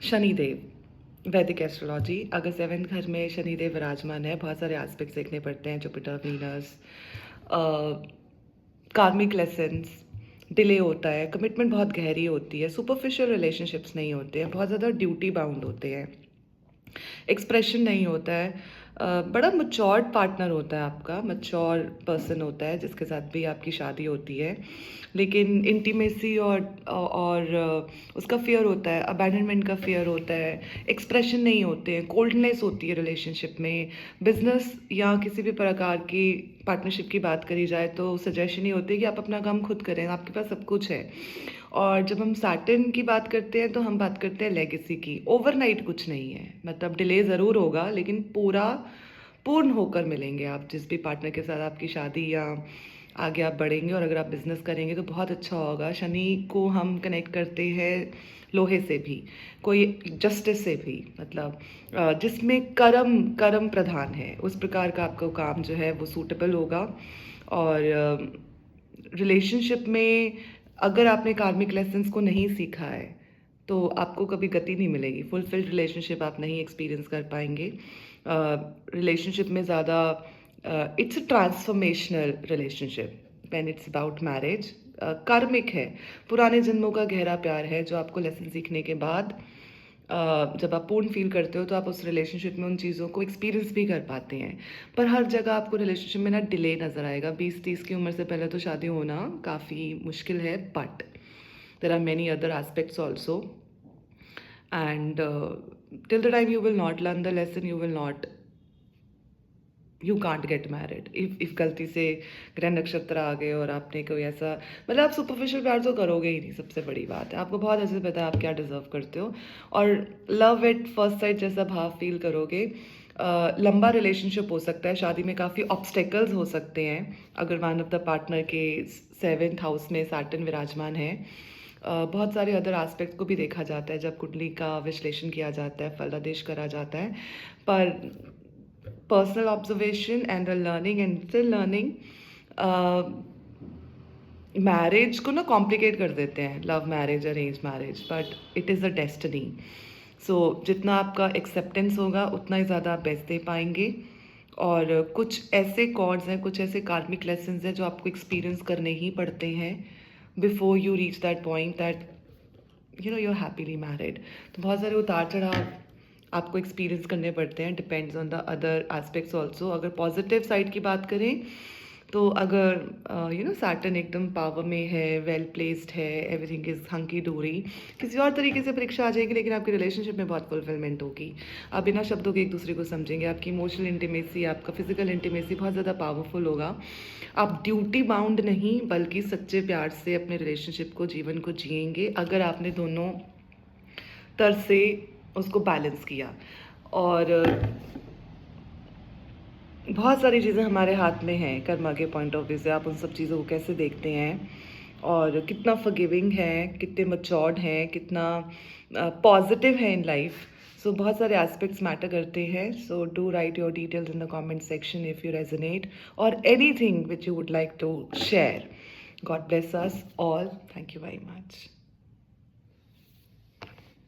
शनिदेव, वैदिक एस्ट्रोलॉजी। अगर 7th घर में शनिदेव विराजमान है, बहुत सारे एस्पेक्ट्स देखने पड़ते हैं, जुपिटर, वीनस, कार्मिक लेसन्स, डिले होता है, कमिटमेंट बहुत गहरी होती है, सुपरफिशियल रिलेशनशिप्स नहीं होते हैं, बहुत ज़्यादा ड्यूटी बाउंड होते हैं, एक्सप्रेशन नहीं होता है, बड़ा मच्योर्ड पार्टनर होता है आपका, मच्योर पर्सन होता है जिसके साथ भी आपकी शादी होती है, लेकिन इंटीमेसी और उसका फियर होता है, अबैंडनमेंट का फियर होता है, एक्सप्रेशन नहीं होते हैं, कोल्डनेस होती है रिलेशनशिप में। बिजनेस या किसी भी प्रकार की पार्टनरशिप की बात करी जाए तो सजेशन ही होती है कि आप अपना काम खुद करें, आपके पास सब कुछ है। और जब हम सैटर्न की बात करते हैं तो हम बात करते हैं लेगेसी की। ओवरनाइट कुछ नहीं है, मतलब डिले ज़रूर होगा लेकिन पूर्ण होकर मिलेंगे आप जिस भी पार्टनर के साथ आपकी शादी या आगे आप बढ़ेंगे। और अगर आप बिज़नेस करेंगे तो बहुत अच्छा होगा। शनि को हम कनेक्ट करते हैं लोहे से भी, कोई जस्टिस से भी, मतलब जिसमें कर्म प्रधान है उस प्रकार का आपका काम जो है वो सूटेबल होगा। और रिलेशनशिप में अगर आपने कार्मिक लेसन्स को नहीं सीखा है तो आपको कभी गति नहीं मिलेगी, फुलफिल्ड रिलेशनशिप आप नहीं एक्सपीरियंस कर पाएंगे। रिलेशनशिप में ज़्यादा it's a transformational relationship when it's about marriage. कार्मिक है, पुराने जन्मों का गहरा प्यार है जो आपको लेसन सीखने के बाद जब आप पूर्ण फील करते हो तो आप उस रिलेशनशिप में उन चीज़ों को एक्सपीरियंस भी कर पाते हैं। पर हर जगह आपको रिलेशनशिप में ना डिले नज़र आएगा। 20-30 की उम्र से पहले तो शादी होना काफ़ी मुश्किल है, but there are many other aspects also. And till the time you will not learn the lesson, you can't get married. If गलती से ग्रह नक्षत्र आ गए और आपने कोई ऐसा, मतलब आप सुपरफिशियल प्यार तो करोगे ही नहीं, सबसे बड़ी बात है। आपको बहुत अच्छे से पता है आप क्या डिजर्व करते हो और लव एट फर्स्ट साइट जैसा भाव फील करोगे। लंबा रिलेशनशिप हो सकता है, शादी में काफ़ी ऑब्स्टेकल्स हो सकते हैं अगर वन ऑफ द पार्टनर के 7th हाउस में सैटर्न विराजमान है। बहुत सारे अदर एस्पेक्ट को भी देखा जाता है जब कुंडली का विश्लेषण किया जाता है, फलादेश करा जाता है। पर personal observation and a learning and still learning, marriage को ना कॉम्प्लिकेट कर देते हैं, love marriage, arrange marriage, but it is a destiny. So जितना आपका एक्सेप्टेंस होगा उतना ही ज़्यादा आप बेस्ट दे पाएंगे। और कुछ ऐसे कॉर्ड्स हैं, कुछ ऐसे कार्मिक लेसन्स हैं जो आपको एक्सपीरियंस करने ही पड़ते हैं before you reach that point that you are happily married. तो बहुत सारे उतार चढ़ाव आपको एक्सपीरियंस करने पड़ते हैं, depends on the other aspects also. अगर पॉजिटिव साइड की बात करें तो अगर सैटर्न एकदम पावर में है, वेल प्लेस्ड है, एवरीथिंग इज हंकी डोरी, किसी और तरीके से परीक्षा आ जाएगी लेकिन आपकी रिलेशनशिप में बहुत फुलफिलमेंट होगी। आप बिना शब्दों के एक दूसरे को समझेंगे, आपकी इमोशनल इंटीमेसी, आपका फिजिकल इंटीमेसी बहुत ज़्यादा पावरफुल होगा। आप ड्यूटी बाउंड नहीं बल्कि सच्चे प्यार से अपने रिलेशनशिप को, जीवन को जिएंगे अगर आपने दोनों तरह से उसको बैलेंस किया। और बहुत सारी चीज़ें हमारे हाथ में हैं कर्मा के पॉइंट ऑफ व्यू से, आप उन सब चीज़ों को कैसे देखते हैं और कितना फॉरगिविंग है, कितने मच्योर्ड हैं, कितना पॉजिटिव है इन लाइफ। सो बहुत सारे एस्पेक्ट्स मैटर करते हैं। So do write your details in the comment section if you resonate or anything which you would like to share. God bless us all. Thank you very much.